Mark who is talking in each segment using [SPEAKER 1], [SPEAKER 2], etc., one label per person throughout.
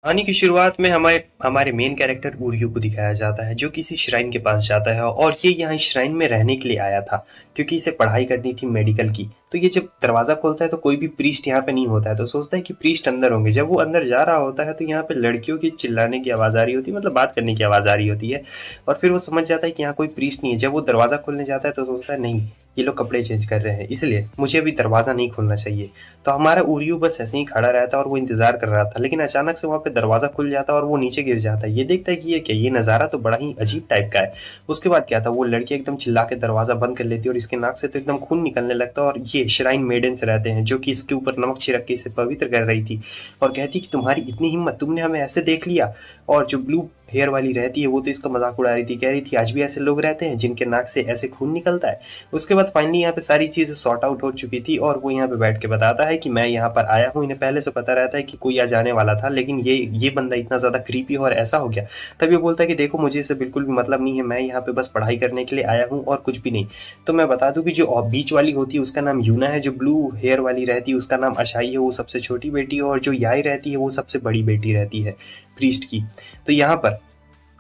[SPEAKER 1] कहानी की शुरुआत में हमारे हमारे मेन कैरेक्टर उर्यू को दिखाया जाता है जो किसी श्राइन के पास जाता है और ये यहाँ श्राइन में रहने के लिए आया था क्योंकि इसे पढ़ाई करनी थी मेडिकल की। तो ये जब दरवाजा खोलता है तो कोई भी प्रीस्ट यहाँ पे नहीं होता है, तो सोचता है कि प्रीस्ट अंदर होंगे। जब वो अंदर जा रहा होता है तो यहाँ पे लड़कियों की चिल्लाने की आवाज़ आ रही होती है, मतलब बात करने की आवाज़ आ रही होती है। और फिर वो समझ जाता है कि यहाँ कोई प्रीस्ट नहीं है। जब वो दरवाज़ा खोलने जाता है तो सोचता है नहीं, ये लोग कपड़े चेंज कर रहे हैं, इसलिए मुझे अभी दरवाज़ा नहीं खोलना चाहिए। तो हमारा उर्यू बस ऐसे ही खड़ा रहता और वो इंतजार कर रहा था, लेकिन अचानक से वहाँ पे दरवाज़ा खुल जाता और वो नीचे गिर जाता है। ये देखता है कि ये क्या, ये नज़ारा तो बड़ा ही अजीब टाइप का है। उसके बाद क्या था, वो लड़की एकदम चिल्ला के दरवाज़ा बंद कर लेती है और इसके नाक से तो एकदम खून निकलने लगता है। और ये श्राइन मेडन्स रहते हैं जो कि इसके ऊपर नमक छिड़क के इसे पवित्र कर रही थी और कहती कि तुम्हारी इतनी हिम्मत, तुमने हमें ऐसे देख लिया। और जो ब्लू हेयर वाली रहती है वो तो इसका मजाक उड़ा रही थी, कह रही थी आज भी ऐसे लोग रहते हैं जिनके नाक से ऐसे खून निकलता है। उसके बाद फाइनली यहाँ पे सारी चीज़ें सॉर्ट आउट हो चुकी थी और वो यहाँ पे बैठ के बताता है कि मैं यहाँ पर आया हूँ। इन्हें पहले से पता रहता है कि कोई आ जाने वाला था, लेकिन ये बंदा इतना ज़्यादा क्रीपी और ऐसा हो गया। तब ये बोलता है कि देखो मुझे इससे बिल्कुल भी मतलब नहीं है, मैं यहाँ पे बस पढ़ाई करने के लिए आया हूँ और कुछ भी नहीं। तो मैं बता दूँ कि जो बीच वाली होती है उसका नाम यूना है, जो ब्लू हेयर वाली रहती है उसका नाम अशाई है, वो सबसे छोटी बेटी है, और जो याई रहती है वो सबसे बड़ी बेटी रहती है प्रीस्ट की। तो यहाँ पर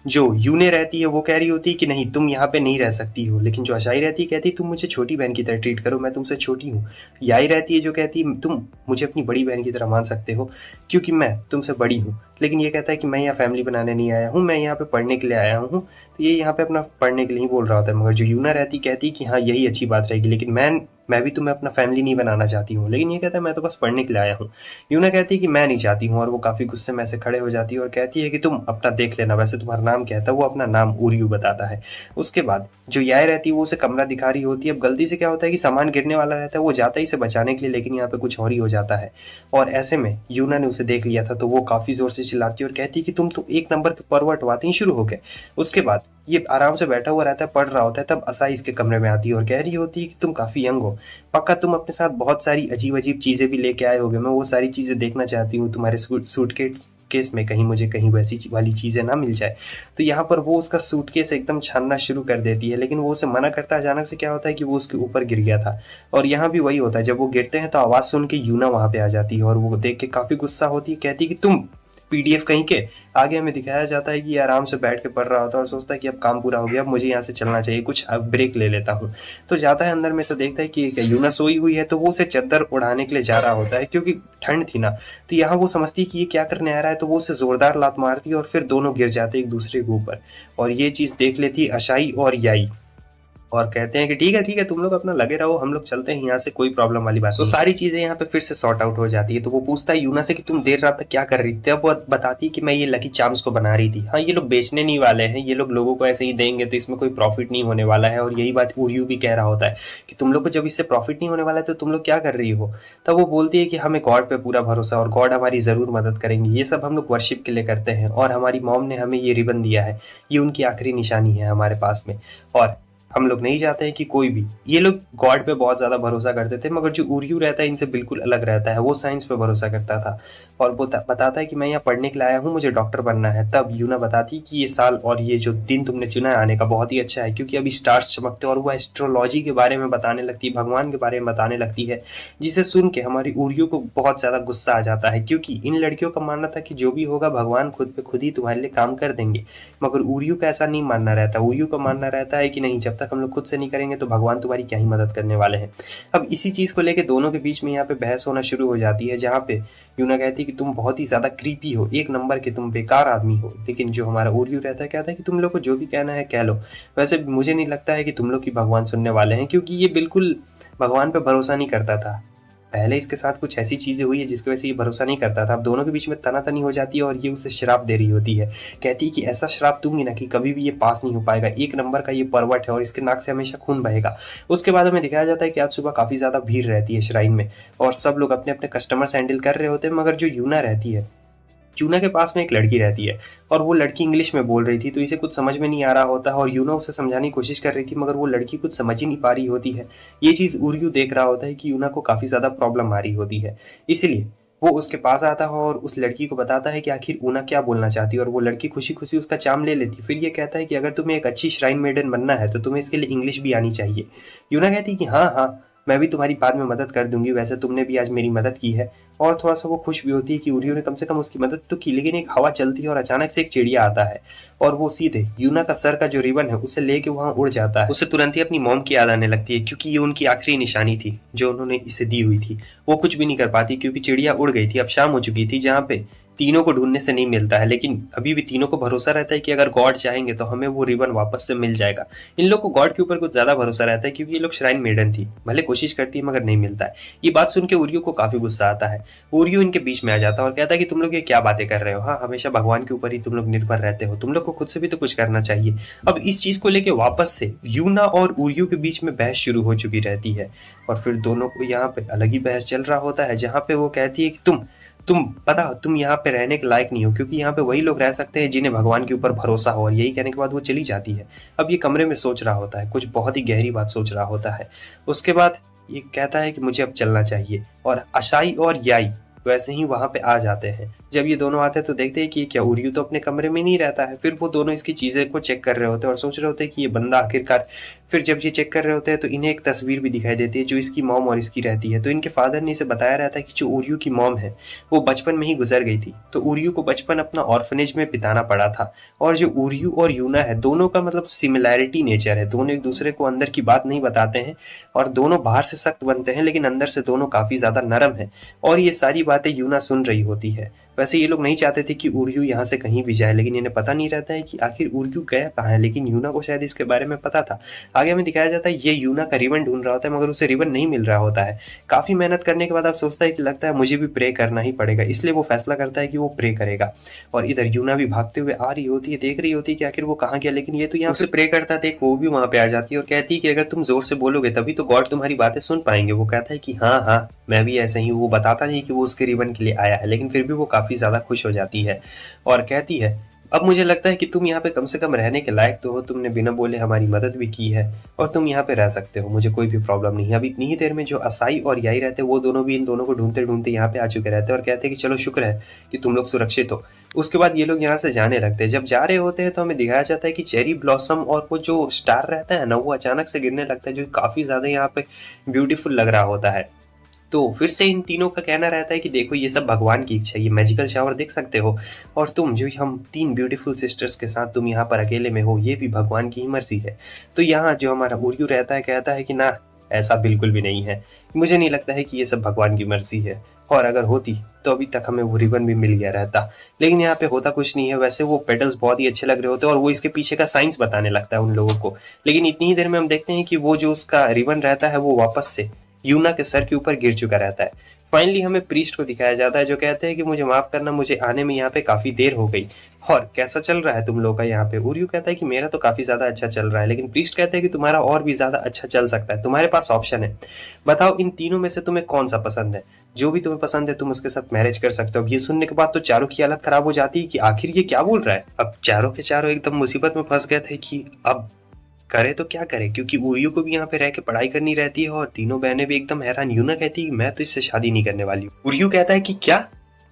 [SPEAKER 1] जो यूने रहती है वो कह रही होती है कि नहीं तुम यहाँ पे नहीं रह सकती हो, लेकिन जो अशाई रहती है कहती है तुम मुझे छोटी बहन की तरह ट्रीट करो, मैं तुमसे छोटी हूँ। याई रहती है जो कहती है तुम मुझे अपनी बड़ी बहन की तरह मान सकते हो क्योंकि मैं तुमसे बड़ी हूँ। लेकिन ये कहता है कि मैं यहाँ फैमिली बनाने नहीं आया हूँ, मैं यहाँ पे पढ़ने के लिए आया हूँ। तो ये यहाँ पे अपना पढ़ने के लिए ही बोल रहा होता है, मगर जो यूना रहती कहती कि हाँ यही अच्छी बात रहेगी, लेकिन मैं भी तुम्हें अपना फैमिली नहीं बनाना चाहती हूँ। लेकिन ये कहता है मैं तो बस पढ़ने के लिए आया हूँ। यूना कहती है कि मैं नहीं चाहती हूँ और वो काफ़ी गुस्से में से खड़े हो जाती है और कहती है कि तुम अपना देख लेना, वैसे तुम्हारा नाम क्या है। वो अपना नाम उर्यू बताता है। उसके बाद जो याय रहती है वो उसे कमरा दिखा रही होती है। अब गलती से क्या होता है कि सामान गिरने वाला रहता है, वो जाता है इसे बचाने के लिए, लेकिन यहाँ पे कुछ और ही हो जाता है। और ऐसे में यूना ने उसे देख लिया था तो वो काफ़ी ज़ोर से चिल्लाती है और कहती है कि तुम तो एक नंबर के परवर्ट वाते ही शुरू हो गए। उसके बाद ये आराम से बैठा हुआ रहता है, पढ़ रहा होता है, तब असाई इसके कमरे में आती है और कह रही होती है कि तुम काफ़ी यंग हो, पक्का तुम अपने साथ बहुत सारी अजीब अजीब चीज़ें भी लेके आए होगे, मैं वो सारी चीज़ें देखना चाहती हूँ तुम्हारे सूटकेस केस में, कहीं मुझे कहीं वैसी वाली चीज़ें ना मिल जाए। तो यहाँ पर वो उसका सूटकेस एकदम छानना शुरू कर देती है, लेकिन वो उसे मना करता है। अचानक से क्या होता है कि वो उसके ऊपर गिर गया था। और यहाँ भी वही होता है, जब वो गिरते हैं तो आवाज़ सुन के यूना वहाँ पे आ जाती है और वो देख के काफ़ी गुस्सा होती है, कहती है कि तुम पीडीएफ कहीं के। आगे हमें दिखाया जाता है कि ये आराम से बैठ के पढ़ रहा होता है और सोचता है कि अब काम पूरा हो गया, अब मुझे यहाँ से चलना चाहिए, कुछ अब ब्रेक ले लेता हूँ। तो जाता है अंदर में तो देखता है कि यूना सोई हुई है, तो वो उसे चद्दर उड़ाने के लिए जा रहा होता है क्योंकि ठंड थी ना। तो यहाँ वो समझती है कि ये क्या करने आ रहा है, तो वो उसे जोरदार लात मारती है और फिर दोनों गिर जाते हैं एक दूसरे के ऊपर। और ये चीज़ देख लेती है अशाई और याई और कहते हैं कि ठीक है तुम लोग अपना लगे रहो, हम लोग चलते हैं यहाँ से, कोई प्रॉब्लम वाली बात नहीं। तो सारी चीजें यहाँ पे फिर से सॉर्ट आउट हो जाती है। तो वो पूछता है यूना से कि तुम देर रात तक क्या कर रही थी। अब वो बताती है कि मैं ये लकी चार्म्स को बना रही थी। हाँ ये लोग बेचने नहीं वाले हैं, ये लोग लोगों को ऐसे ही देंगे, तो इसमें कोई प्रॉफिट नहीं होने वाला है। और यही बात उर्यू भी कह रहा होता है कि तुम लोग को जब इससे प्रॉफिट नहीं होने वाला है तो तुम लोग क्या कर रही हो। तब वो बोलती है कि हमें गॉड पे पूरा भरोसा और गॉड हमारी जरूर मदद करेंगे, ये सब हम लोग वर्शिप के लिए करते हैं और हमारी मॉम ने हमें ये रिबन दिया है, ये उनकी आखिरी निशानी है हमारे पास में। और हम लोग नहीं चाहते हैं कि कोई भी, ये लोग गॉड पे बहुत ज़्यादा भरोसा करते थे, मगर जो उर्यू रहता है इनसे बिल्कुल अलग रहता है, वो साइंस पे भरोसा करता था। और वो बताता है कि मैं यहाँ पढ़ने के लिए आया हूँ, मुझे डॉक्टर बनना है। तब यूना बताती कि ये साल और ये जो दिन तुमने चुना है आने का बहुत ही अच्छा है, क्योंकि अभी स्टार्स चमकते हैं। और वो एस्ट्रोलॉजी के बारे में बताने लगती है, भगवान के बारे में बताने लगती है, जिसे सुन के हमारी उर्यू को बहुत ज़्यादा गुस्सा आ जाता है, क्योंकि इन लड़कियों का मानना था कि जो भी होगा भगवान खुद पे खुद ही तुम्हारे लिए काम कर देंगे। मगर उर्यू का ऐसा नहीं मानना रहता, उर्यू का मानना रहता है कि नहीं, जब तक हम लोग खुद से नहीं करेंगे तो भगवान तुम्हारी क्या ही मदद करने वाले हैं। अब इसी चीज़ को लेकर दोनों के बीच में यहाँ पे बहस होना शुरू हो जाती है, जहाँ पे यूना कहती है कि तुम बहुत ही ज़्यादा क्रीपी हो, एक नंबर के तुम बेकार आदमी हो। लेकिन जो हमारा उर्यू रहता है कहता है कि तुम लोग को जो भी कहना है कह लो, वैसे मुझे नहीं लगता है कि तुम लोग की भगवान सुनने वाले हैं, क्योंकि ये बिल्कुल भगवान पे भरोसा नहीं करता था। पहले इसके साथ कुछ ऐसी चीज़ें हुई है जिसकी वजह से ये भरोसा नहीं करता था। अब दोनों के बीच में तनातनी हो जाती है और ये उसे श्राप दे रही होती है। कहती है कि ऐसा श्राप दूंगी ना कि कभी भी ये पास नहीं हो पाएगा, एक नंबर का ये परवट है और इसके नाक से हमेशा खून बहेगा। उसके बाद हमें दिखाया जाता है कि आज सुबह काफ़ी ज़्यादा भीड़ रहती है श्राइन में और सब लोग अपने अपने कस्टमर्स हैंडल कर रहे होते हैं, मगर जो यूना रहती है, यूना के पास में एक लड़की रहती है और वो लड़की इंग्लिश में बोल रही थी, तो इसे कुछ समझ में नहीं आ रहा होता है और यूना उसे समझाने की कोशिश कर रही थी, मगर वो लड़की कुछ समझ ही नहीं पा रही होती है। ये चीज़ उर्यू देख रहा होता है कि यूना को काफ़ी ज़्यादा प्रॉब्लम आ रही होती है, इसलिए वो उसके पास आता है और उस लड़की को बताता है कि आखिर ऊना क्या बोलना चाहती है। और वो लड़की खुशी खुशी उसका चाम ले लेती। फिर ये कहता है कि अगर तुम्हें एक अच्छी श्राइन मेडन बनना है तो तुम्हें इसके लिए इंग्लिश भी आनी चाहिए। यूना कहती है कि हाँ हाँ, मैं भी तुम्हारी बाद में मदद कर दूंगी, वैसे तुमने भी आज मेरी मदद की है। और थोड़ा सा वो खुश भी होती है कि उरियो ने कम से कम उसकी मदद तो की। लेकिन एक हवा चलती है और अचानक से एक चिड़िया आता है और वो सीधे यूना का सर का जो रिबन है उसे लेके वहां उड़ जाता है। उसे तुरंत ही अपनी मॉम की याद आने लगती है, क्योंकि ये उनकी आखिरी निशानी थी जो उन्होंने इसे दी हुई थी। वो कुछ भी नहीं कर पाती क्योंकि चिड़िया उड़ गई थी। अब शाम हो चुकी थी, जहाँ पे तीनों को ढूंढने से नहीं मिलता है, लेकिन अभी भी तीनों को भरोसा रहता है कि अगर गॉड चाहेंगे तो हमें वो रिबन वापस से मिल जाएगा। इन लोग को गॉड के ऊपर कुछ ज्यादा भरोसा रहता है, क्योंकि ये लोग श्राइन मेडन थी, भले कोशिश करती है मगर नहीं मिलता है। ये बात सुन के उरियो को काफी गुस्सा आता है। उरियो इनके बीच में आ जाता है और कहता है कि तुम लोग ये क्या बातें कर रहे हो, हाँ हमेशा भगवान के ऊपर ही तुम लोग निर्भर रहते हो, तुम लोग को खुद से भी तो कुछ करना चाहिए। अब इस चीज को लेके वापस से यूना और उरियो के बीच में बहस शुरू हो चुकी रहती है। और फिर दोनों को यहाँ पे अलग ही बहस चल रहा होता है, जहाँ पे वो कहती है कि तुम यहाँ पे रहने के लायक नहीं हो, क्योंकि यहाँ पे वही लोग रह सकते हैं जिन्हें भगवान के ऊपर भरोसा हो। और यही कहने के बाद वो चली जाती है। अब ये कमरे में सोच रहा होता है, कुछ बहुत ही गहरी बात सोच रहा होता है। उसके बाद ये कहता है कि मुझे अब चलना चाहिए। और अशाई और याई वैसे ही वहां पे आ जाते हैं। जब ये दोनों आते हैं तो देखते हैं कि ये क्या उरियो तो अपने कमरे में नहीं रहता है। फिर वो दोनों इसकी चीजें को चेक कर रहे होते हैं और सोच रहे होते हैं कि ये बंदा आखिरकार। फिर जब ये चेक कर रहे होते हैं तो इन्हें एक तस्वीर भी दिखाई देती है जो इसकी मॉम और इसकी रहती है। तो इनके फादर ने इसे बताया रहता है कि जो उरियो की मॉम है वो बचपन में ही गुजर गई थी, तो उरियो को बचपन अपना ऑर्फनेज में बिताना पड़ा था। और जो उरियो और यूना है दोनों का मतलब सिमिलैरिटी नेचर है, दोनों एक दूसरे को अंदर की बात नहीं बताते हैं और दोनों बाहर से सख्त बनते हैं लेकिन अंदर से दोनों काफी ज्यादा नरम है। और ये सारी बातें यूना सुन रही होती है। वैसे ये लोग नहीं चाहते थे कि उरियो यहाँ से कहीं भी जाए, लेकिन इन्हें पता नहीं रहता है कि आखिर उरियो गया कहाँ है। लेकिन यूना को शायद इसके बारे में पता था। आगे हमें दिखाया जाता है ये यूना का रिबन ढूंढ रहा होता है मगर उसे रिबन नहीं मिल रहा होता है। काफी मेहनत करने के बाद अब सोचता है कि लगता है मुझे भी प्रे करना ही पड़ेगा, इसलिए वो फैसला करता है कि वो प्रे करेगा। और इधर यूना भी भागते हुए आ रही होती है, देख रही होती है कि आखिर वो कहाँ गया। लेकिन ये तो यहाँ से प्रे करता देख वो भी वहां पे आ जाती है और कहती है कि अगर तुम जोर से बोलोगे तभी तो गॉड तुम्हारी बातें सुन पाएंगे। वो कहता है कि हाँ हाँ मैं भी ऐसा ही हूँ। वो बताता नहीं कि वो उसके रिबन के लिए आया है, लेकिन फिर भी वो काफी ज्यादा खुश हो जाती है और कहती है अब मुझे लगता है कि तुम यहाँ पे कम से कम रहने के लायक तो हो, तुमने बिना बोले हमारी मदद भी की है और तुम यहाँ पे रह सकते हो, मुझे कोई भी प्रॉब्लम नहीं है। अब इतनी ही देर में जो असाई और याई रहते वो दोनों भी इन दोनों को ढूंढते ढूंढते यहाँ पे आ चुके रहते हैं और कहते हैं कि चलो शुक्र है कि तुम लोग सुरक्षित हो। उसके बाद ये लोग यहाँ से जाने लगते हैं। जब जा रहे होते हैं तो हमें दिखाया जाता है कि चेरी ब्लॉसम और वो जो स्टार रहता है ना वो अचानक से गिरने लगता है, जो काफी ज्यादा यहाँ पे ब्यूटीफुल लग रहा होता है। तो फिर से इन तीनों का कहना रहता है कि देखो ये सब भगवान की इच्छा है, ये मैजिकल शावर देख सकते हो और तुम जो हम तीन ब्यूटीफुल सिस्टर्स के साथ तुम यहाँ पर अकेले में हो ये भी भगवान की ही मर्जी है। तो यहाँ जो हमारा उरियो रहता है कहता है कि ना ऐसा बिल्कुल भी नहीं है, मुझे नहीं लगता है कि ये सब भगवान की मर्जी है, और अगर होती तो अभी तक हमें वो रिबन भी मिल गया रहता। लेकिन यहाँ पे होता कुछ नहीं है। वैसे वो पेटल्स बहुत ही अच्छे लग रहे होते हैं और वो इसके पीछे का साइंस बताने लगता है उन लोगों को। लेकिन इतनी ही देर में हम देखते हैं कि वो जो उसका रिबन रहता है वो वापस से यूना के सर के ऊपर गिर चुका रहता है। फाइनली हमें प्रीस्ट को दिखाया जाता है जो कहते हैं कि मुझे माफ करना, मुझे आने में यहाँ पे काफी देर हो गई। और कैसा चल रहा है तुम लोगों का यहाँ पे? उरियो कहता है कि मेरा तो काफी ज्यादा अच्छा चल रहा है, लेकिन प्रीस्ट कहते हैं कि तुम्हारा और भी ज्यादा अच्छा चल सकता है, तुम्हारे पास ऑप्शन है, बताओ इन तीनों में से तुम्हें कौन सा पसंद है, जो भी तुम्हें पसंद है तुम उसके साथ मैरिज कर सकते हो। अब ये सुनने के बाद तो चारों की हालत खराब हो जाती है कि आखिर ये क्या बोल रहा है। अब चारों के चारों एकदम मुसीबत में फंस गए थे कि अब करे तो क्या करे, क्योंकि उरियो को भी यहाँ पे रह के पढ़ाई करनी रहती है और तीनों बहनें भी एकदम हैरान। यूना कहती है मैं तो इससे शादी नहीं करने वाली हूँ। उरियो कहता है कि क्या,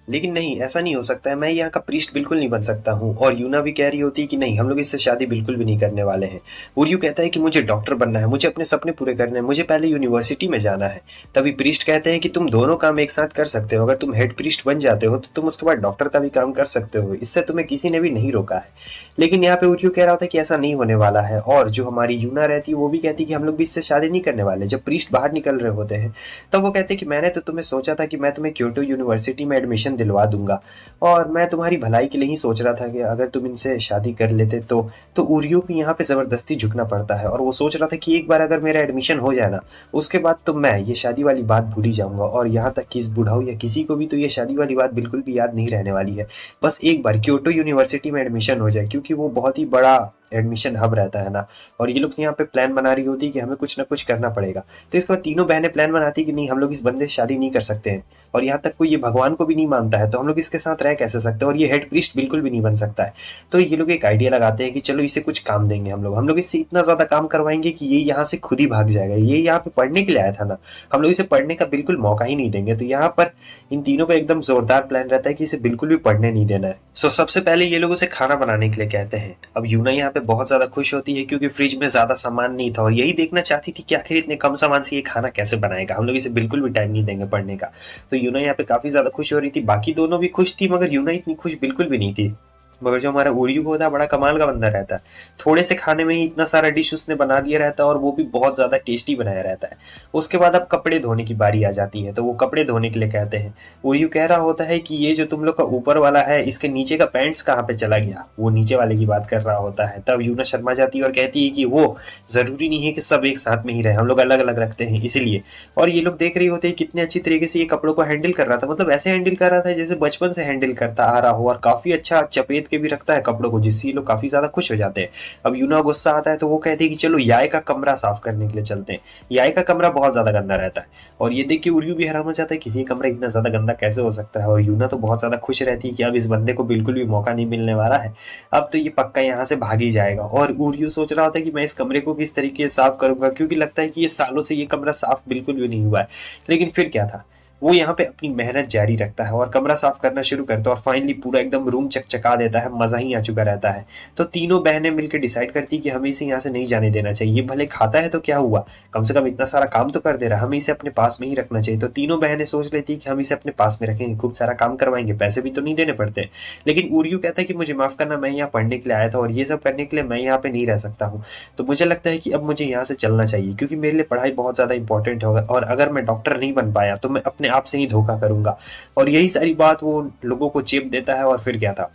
[SPEAKER 1] लेकिन नहीं ऐसा नहीं हो सकता है, मैं यहाँ का प्रीस्ट बिल्कुल नहीं बन सकता हूँ। और यूना भी कह रही होती है कि नहीं हम लोग इससे शादी बिल्कुल भी नहीं करने वाले हैं। उरियो कहता है कि मुझे डॉक्टर बनना है, मुझे अपने सपने पूरे करने हैं, मुझे पहले यूनिवर्सिटी में जाना है। तभी प्रीस्ट कहते हैं कि तुम दोनों काम एक साथ कर सकते हो, अगर तुम हेड प्रीस्ट बन जाते हो तो तुम उसके बाद डॉक्टर का भी काम कर सकते हो, इससे तुम्हें किसी ने भी नहीं रोका है। लेकिन यहाँ पे उरियो कह रहा था कि ऐसा नहीं होने वाला है। और जो हमारी यूना रहती है वो भी कहती है कि हम लोग भी इससे शादी नहीं करने वाले। जब प्रीस्ट बाहर निकल रहे होते हैं तब वो कहते हैं कि मैंने तो तुम्हें सोचा था कि मैं तुम्हें क्योटो यूनिवर्सिटी में एडमिशन दिलवा दूंगा और मैं तुम्हारी भलाई के लिए ही सोच रहा था कि अगर तुम इनसे शादी कर लेते तो उरियो को यहाँ पे जबरदस्ती झुकना पड़ता है। और वो सोच रहा था कि एक बार अगर मेरा एडमिशन हो जाए ना उसके बाद तो मैं ये शादी वाली बात भूल ही जाऊंगा, और यहाँ तक कि इस बुढ़ाऊ या किसी को भी तो ये शादी वाली बात बिल्कुल भी याद नहीं रहने वाली है। बस एक बार क्योटो यूनिवर्सिटी में एडमिशन हो जाए, क्योंकि वो बहुत ही बड़ा एडमिशन हब रहता है ना। और ये लोग यहाँ पे प्लान बना रही होती है कि हमें कुछ ना कुछ करना पड़ेगा। तो इसके बाद तीनों बहनें प्लान बनाती कि नहीं हम लोग इस बंदे से शादी नहीं कर सकते हैं, और यहाँ तक कोई ये भगवान को भी नहीं मानता है तो हम लोग इसके साथ रह कैसे सकते हैं, और ये हेड प्रीस्ट बिल्कुल भी नहीं बन सकता है। तो ये लोग एक आइडिया लगाते हैं कि चलो इसे कुछ काम देंगे, हम लोग इससे इतना ज्यादा काम करवाएंगे कि ये यहाँ से खुद ही भाग जाएगा। ये यहाँ पे पढ़ने के लिए आया था ना, हम लोग इसे पढ़ने का बिल्कुल मौका ही नहीं देंगे। तो यहाँ पर इन तीनों का एकदम जोरदार प्लान रहता है कि इसे बिल्कुल भी पढ़ने नहीं देना है। सो सबसे पहले ये लोग उसे खाना बनाने के लिए कहते हैं। अब यूना यहाँ पे बहुत ज़्यादा खुश होती है क्योंकि फ्रिज में ज़्यादा सामान नहीं था और यही देखना चाहती थी कि आखिर इतने कम सामान से ये खाना कैसे बनाएगा, हम लोग इसे बिल्कुल भी टाइम नहीं देंगे पढ़ने का। तो यूना यहाँ पे काफ़ी ज़्यादा खुश हो रही थी, बाकी दोनों भी खुश थी मगर यूना इतनी खुश बिल्कुल भी नहीं थी। मगर जो हमारा ओरियो होता है बड़ा कमाल का बंदा रहता है, थोड़े से खाने में ही इतना सारा डिश उसने बना दिया रहता है और वो भी बहुत ज़्यादा टेस्टी बनाया रहता है। उसके बाद अब कपड़े धोने की बारी आ जाती है, तो वो कपड़े धोने के लिए कहते हैं। ओरियो कह रहा होता है कि ये जो तुम लोग का ऊपर वाला है इसके नीचे का पैंट्स कहाँ पे चला गया, वो नीचे वाले की बात कर रहा होता है। तब यूना शर्मा जाती है और कहती है कि वो ज़रूरी नहीं है कि सब एक साथ में ही रहे, हम लोग अलग अलग रखते हैं इसलिए। और ये लोग देख रही होते हैं कितने अच्छी तरीके से ये कपड़ों को हैंडल कर रहा था, मतलब ऐसे हैंडल कर रहा था जैसे बचपन से हैंडल करता आ रहा हो, और काफी अच्छा चपेट के भी रखता है कपड़ों को, जिससे ये लोग काफी ज्यादा खुश हो जाते हैं। अब यूना गुस्सा आता है तो वो कहते हैं कि चलो याय का कमरा साफ करने के लिए चलते हैं। याय का कमरा बहुत ज्यादा गंदा रहता है और ये देख के उर्यू भी हैरान हो जाता है किसी कमरा इतना ज्यादा गंदा कैसे हो सकता है। और यूना तो बहुत ज्यादा खुश रहती है कि अब इस बंदे को बिल्कुल भी मौका नहीं मिलने वाला है, अब तो ये पक्का यहाँ से भाग ही जाएगा। और उर्यू सोच रहा होता है कि मैं इस कमरे को किस तरीके से साफ करूंगा, क्योंकि लगता है कि ये सालों से ये कमरा साफ बिल्कुल भी नहीं हुआ है। लेकिन फिर क्या था, वो यहाँ पे अपनी मेहनत जारी रखता है और कमरा साफ करना शुरू करता है और फाइनली पूरा एकदम रूम चकचका देता है, मजा ही आ चुका रहता है। तो तीनों बहनें मिलकर डिसाइड करती कि हमें इसे यहाँ से नहीं जाने देना चाहिए, भले खाता है तो क्या हुआ, कम से कम इतना सारा काम तो कर दे रहा है, हमें इसे अपने पास में ही रखना चाहिए। तो तीनों बहनें सोच लेती कि हम इसे अपने पास में रखेंगे, खूब सारा काम करवाएंगे, पैसे भी तो नहीं देने पड़ते। लेकिन उर्यू कहता है कि मुझे माफ करना, मैं यहाँ पढ़ने के लिए आया था और ये सब करने के लिए मैं यहाँ पे नहीं रह सकता हूँ। तो मुझे लगता है कि अब मुझे यहाँ से चलना चाहिए, क्योंकि मेरे लिए पढ़ाई बहुत ज्यादा इंपॉर्टेंट होगा और अगर मैं डॉक्टर नहीं बन पाया तो मैं अपने आप से ही धोखा करूंगा। और यही सारी बात वो लोगों को चेप देता है और फिर क्या था,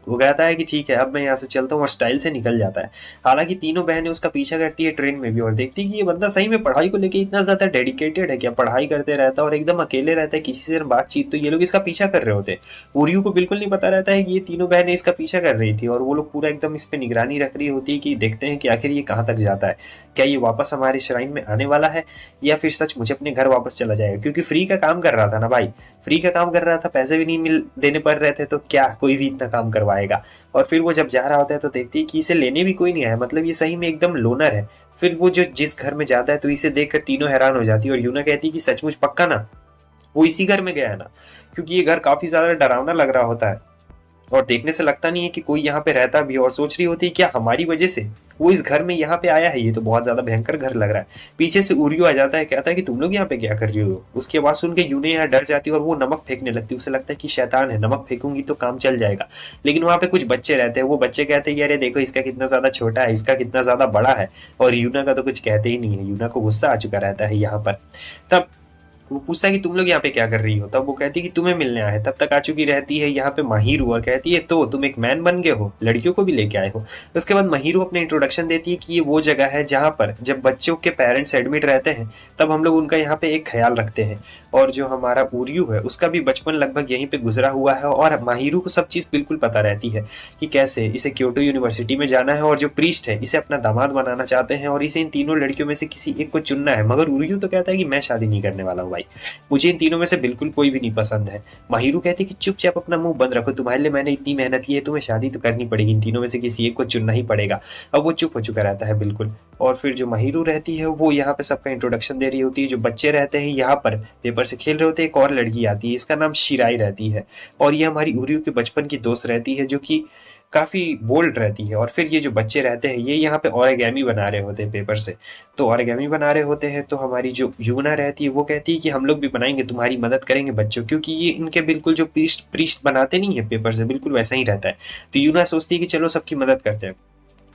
[SPEAKER 1] वो कहता है कि ठीक है अब मैं यहाँ से चलता हूँ और स्टाइल से निकल जाता है। हालांकि तीनों बहनें उसका पीछा करती है ट्रेन में भी और देखती है कि ये बंदा सही में पढ़ाई को लेके इतना ज्यादा डेडिकेटेड है क्या, पढ़ाई करते रहता है और एकदम अकेले रहता है, किसी से बातचीत, तो ये लोग इसका पीछा कर रहे होते। उर्यू को बिल्कुल नहीं पता रहता है कि ये तीनों बहनें इसका पीछा कर रही थी और वो लोग पूरा एकदम इस पे निगरानी रख रही होती है कि देखते हैं कि आखिर ये कहाँ तक जाता है, क्या ये वापस हमारे श्राइन में आने वाला है या फिर सच मुझे अपने घर वापस चला जाएगा। क्योंकि फ्री का काम कर रहा था ना भाई, फ्री का काम कर रहा था, पैसे भी नहीं मिल देने पड़ रहे थे, तो क्या कोई भी इतना काम करवाएगा। और फिर वो जब जा रहा होता है तो देखती है कि इसे लेने भी कोई नहीं आया, मतलब ये सही में एकदम लोनर है। फिर वो जो जिस घर में जाता है तो इसे देखकर तीनों हैरान हो जाती है और यूना कहती है कि सचमुच पक्का ना वो इसी घर में गया है ना, क्योंकि ये घर काफी ज्यादा डरावना लग रहा होता है और देखने से लगता नहीं है कि कोई यहाँ पे रहता भी है। और सोच रही होती है क्या हमारी वजह से वो इस घर में यहाँ पे आया है, ये तो बहुत ज्यादा भयंकर घर लग रहा है। पीछे से उर्यू आ जाता है, कहता है कि तुम लोग यहाँ पे क्या कर रही हो। उसकी आवाज सुन के यूने यहाँ डर जाती है और वो नमक फेंकने लगती है, उसे लगता है कि शैतान है, नमक फेंकूंगी तो काम चल जाएगा। लेकिन वहाँ पे कुछ बच्चे रहते हैं, वो बच्चे कहते हैं अरे देखो इसका कितना ज्यादा छोटा है, इसका कितना ज्यादा बड़ा है, और यूना का तो कुछ कहते ही नहीं है। यूना को गुस्सा आ चुका रहता है यहाँ पर। तब वो पूछता है कि तुम लोग यहाँ पे क्या कर रही हो, तब वो कहती है कि तुम्हें मिलने आए। तब तक आ चुकी रहती है यहाँ पे माहिरू और कहती है तो तुम एक मैन बन गए हो, लड़कियों को भी लेके आए हो। उसके बाद माहिरू अपने इंट्रोडक्शन देती है कि ये वो जगह है जहाँ पर जब बच्चों के पेरेंट्स एडमिट रहते हैं तब हम लोग उनका यहाँ पे एक ख्याल रखते हैं। और जो हमारा उर्यू है उसका भी बचपन लगभग यहीं पे गुजरा हुआ है और माहिरू को सब चीज बिल्कुल पता रहती है कि कैसे इसे क्योटो यूनिवर्सिटी में जाना है और जो प्रीस्ट है इसे अपना दामाद बनाना चाहते हैं और इसे इन तीनों लड़कियों में से किसी एक को चुनना है। मगर उर्यू तो कहता है कि मैं शादी नहीं करने वाला हूँ भाई, मुझे इन तीनों में से बिल्कुल कोई भी नहीं पसंद है। माहिरू कहती है कि चुपचाप अपना मुंह बंद रखो, तुम्हारे लिए मैंने इतनी मेहनत की है, तुम्हें शादी तो करनी पड़ेगी, इन तीनों में से किसी एक को चुनना ही पड़ेगा। अब वो चुप हो चुका रहता है बिल्कुल। और फिर जो माहिरू रहती है वो यहाँ पे सबका इंट्रोडक्शन दे रही होती है। जो बच्चे रहते हैं यहाँ पर पेपर से खेल रहे होते हैं, एक और लड़की आती है, इसका नाम शिराई रहती है और ये हमारी उर्यू के बचपन की दोस्त रहती है जो कि काफी बोल्ड रहती है। और फिर ये जो बच्चे रहते हैं ये यहाँ पे ओरिगेमी बना रहे होते हैं पेपर से, तो ओरिगेमी बना रहे होते हैं। तो हमारी जो यूना रहती है वो कहती है कि हम लोग भी बनाएंगे, तुम्हारी मदद करेंगे बच्चों, क्योंकि ये इनके बिल्कुल जो प्रीस्ट बनाते नहीं है पेपर से बिल्कुल वैसा ही रहता है। तो यूना सोचती है कि चलो सबकी मदद करते हैं।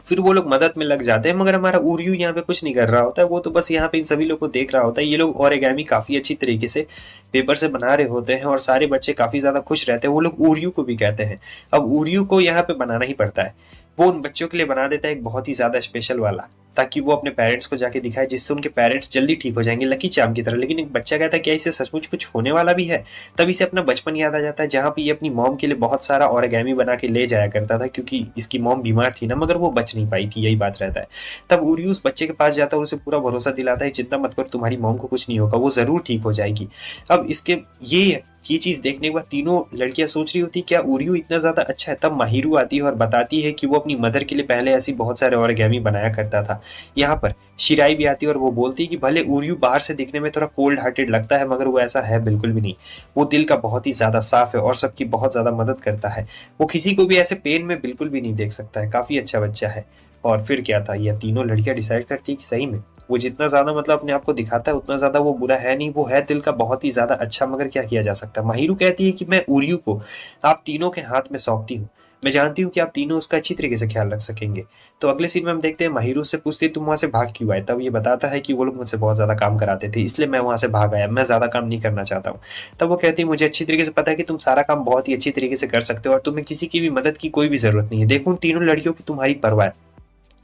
[SPEAKER 1] फिर वो लोग मदद में लग जाते हैं, मगर हमारा उर्यू यहाँ पे कुछ नहीं कर रहा होता है, वो तो बस यहाँ पे इन सभी लोग को देख रहा होता है। ये लोग ओरिगेमी काफी अच्छी तरीके से पेपर से बना रहे होते हैं और सारे बच्चे काफी ज्यादा खुश रहते हैं। वो लोग उर्यू को भी कहते हैं। अब उर्यू को यहाँ पे बनाना ही पड़ता है, वो उन बच्चों के लिए बना देता है एक बहुत ही ज्यादा स्पेशल वाला, ताकि वो अपने पेरेंट्स को जाके दिखाए, जिससे उनके पेरेंट्स जल्दी ठीक हो जाएंगे लकी चार्म की तरह। लेकिन एक बच्चा कहता है क्या इसे सचमुच कुछ होने वाला भी है। तब इसे अपना बचपन याद आ जाता है जहाँ पे ये अपनी मॉम के लिए बहुत सारा ओरिगेमी बना के ले जाया करता था, क्योंकि इसकी मॉम बीमार थी ना, मगर वो बच नहीं पाई थी, यही बात रहता है। तब उर्यू उस बच्चे के पास जाता है और उसे पूरा भरोसा दिलाता है चिंता मत कर, तुम्हारी मॉम को कुछ नहीं होगा, वो जरूर ठीक हो जाएगी। अब इसके ये चीज देखने के बाद तीनों लड़कियां सोच रही होती क्या उर्यू इतना ज्यादा अच्छा है। तब माहिरू आती है और बताती है कि वो अपनी मदर के लिए पहले ऐसी बहुत सारे ओरिगेमी बनाया करता था यहाँ पर, शिराई भी आती है और वो बोलती है कि भले उर्यू बाहर से दिखने में थोड़ा कोल्ड हार्टेड लगता है, मगर वो ऐसा है बिल्कुल भी नहीं। वो दिल का बहुत ही ज़्यादा साफ है और सबकी बहुत ज़्यादा मदद करता है। वो किसी को भी ऐसे पेन में बिल्कुल भी नहीं देख सकता है, काफ़ी अच्छा बच्चा है। और फिर क्या था, ये तीनों लड़कियां डिसाइड करती है कि सही में वो जितना ज़्यादा मतलब अपने आप को दिखाता है उतना ज़्यादा वो बुरा है नहीं, वो है दिल का बहुत ही ज़्यादा अच्छा, मगर क्या किया जा सकता है। माहिरू कहती है कि मैं उर्यू को आप तीनों के हाथ में सौंपती हूँ, मैं जानती हूँ कि आप तीनों उसका अच्छी तरीके से ख्याल रख सकेंगे। तो अगले सीन में हम देखते हैं माहिरू से पूछती है तुम वहां से भाग क्यों आए, तब ये बताता है कि वो लोग मुझसे बहुत ज्यादा काम कराते थे इसलिए मैं वहां से भाग आया, मैं ज्यादा काम नहीं करना चाहता हूँ। तब वो कहती है मुझे अच्छी तरीके से पता है कि तुम सारा काम बहुत ही अच्छी तरीके से कर सकते हो और तुम्हें किसी की भी मदद की कोई भी जरूरत नहीं है। देखो उन तीनों लड़कियों की तुम्हारी परवाह है,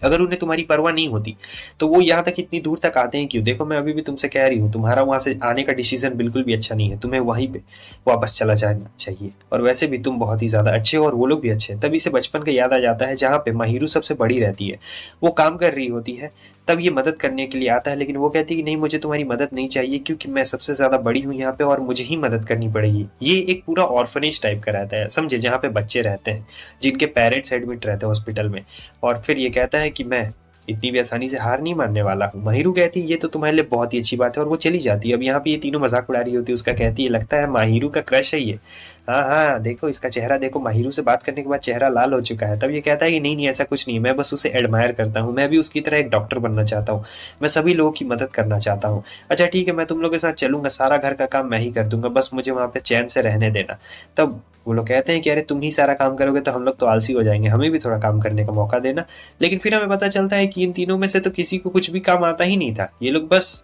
[SPEAKER 1] अगर उन्हें तुम्हारी परवाह नहीं होती तो वो यहाँ तक इतनी दूर तक आते हैं क्यों। देखो मैं अभी भी तुमसे कह रही हूँ तुम्हारा वहां से आने का डिसीजन बिल्कुल भी अच्छा नहीं है, तुम्हें वहीं पे वापस चला जाना चाहिए। और वैसे भी तुम बहुत ही ज्यादा अच्छे हो और वो लोग भी अच्छे हैं। तभी से बचपन का याद आ जाता है जहाँ पे माहिरू सबसे बड़ी रहती है, वो काम कर रही होती है, तब ये मदद करने के लिए आता है। लेकिन वो कहती है कि नहीं मुझे तुम्हारी मदद नहीं चाहिए क्योंकि मैं सबसे ज्यादा बड़ी हूँ यहाँ पे और मुझे ही मदद करनी पड़ेगी। ये एक पूरा ऑर्फनेज टाइप का रहता है समझे, जहाँ पे बच्चे रहते हैं जिनके पेरेंट्स एडमिट रहते हैं हॉस्पिटल में। और फिर ये कहता है कि मैं इतनी भी आसानी से हार नहीं मानने वाला हूँ। माहिरू कहती है ये तो तुम्हारे लिए बहुत ही अच्छी बात है और वो चली जाती है। अब यहाँ पे ये तीनों मजाक उड़ा रही होती है, उसका कहती है लगता है माहिरू का क्रश है ये। हाँ हाँ देखो इसका चेहरा देखो, माहिरू से बात करने के बाद चेहरा लाल हो चुका है। तब ये कहता है कि नहीं नहीं ऐसा कुछ नहीं है, मैं बस उसे एडमायर करता हूँ, मैं भी उसकी तरह एक डॉक्टर बनना चाहता हूँ, मैं सभी लोगों की मदद करना चाहता हूँ। अच्छा ठीक है मैं तुम लोगों के साथ चलूंगा, सारा घर का काम मैं ही कर दूंगा, बस मुझे वहां पे चैन से रहने देना। तब वो लोग कहते हैं कि अरे तुम ही सारा काम करोगे तो हम लोग तो आलसी हो जाएंगे, हमें भी थोड़ा काम करने का मौका देना। लेकिन फिर हमें पता चलता है कि इन तीनों में से तो किसी को कुछ भी काम आता ही नहीं था, ये लोग बस